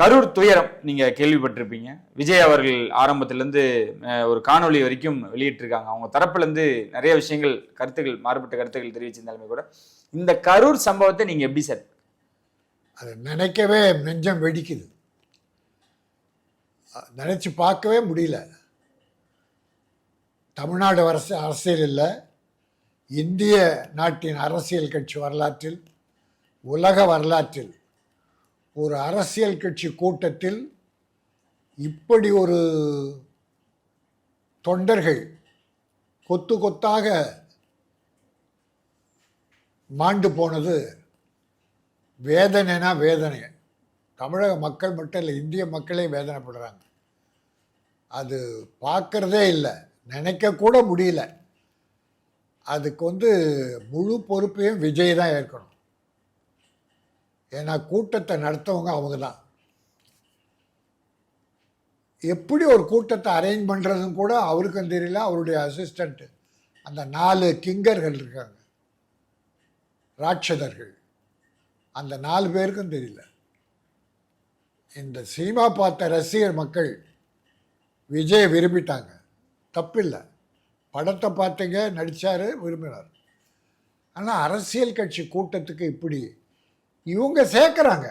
கரூர் துயரம் நீங்க கேள்விப்பட்டிருப்பீங்க. விஜய் அவர்கள் ஆரம்பத்திலிருந்து ஒரு காணொலி வரைக்கும் வெளியிட்டிருக்காங்க. அவங்க தரப்புல இருந்து நிறைய விஷயங்கள், கருத்துக்கள், மாறுபட்ட கருத்துக்கள் தெரிவிச்சிருந்தாலுமே கூட இந்த கரூர் சம்பவத்தை நீங்க எப்படி சார்? அதை நினைக்கவே நெஞ்சம் வெடிக்குது, நினைச்சு பார்க்கவே முடியல. தமிழ்நாடு அரசியல் இல்லை, இந்திய நாட்டின் அரசியல் கட்சி வரலாற்றில், உலக வரலாற்றில் ஒரு அரசியல் கட்சி கூட்டத்தில் இப்படி ஒரு தொண்டர்கள் கொத்து கொத்தாக மாண்டு போனது வேதனைனா வேதனை. தமிழக மக்கள் மட்டும் இல்லை, இந்திய மக்களே வேதனைப்படுறாங்க. அது பார்க்கறதே இல்லை, நினைக்கக்கூட முடியல. அதுக்கு முழு பொறுப்பையும் விஜய் தான் ஏற்கணும். ஏன்னா கூட்டத்தை நடத்தவங்க அவங்க தான். எப்படி ஒரு கூட்டத்தை அரேஞ்ச் பண்ணுறதுன்னு கூட அவருக்கும் தெரியல, அவருடைய அசிஸ்டண்ட்டு அந்த 4 கிங்கர்கள் இருக்காங்க, ராட்சதர்கள், அந்த 4 பேருக்கும் தெரியல. இந்த சினிமா பார்த்த ரசிகர் மக்கள் விஜயை விரும்பிட்டாங்க, தப்பில்லை. படத்தை பார்த்தீங்க, நடித்தார், விரும்பினார். ஆனால் அரசியல் கட்சி கூட்டத்துக்கு இப்படி இவங்க சேர்க்குறாங்க.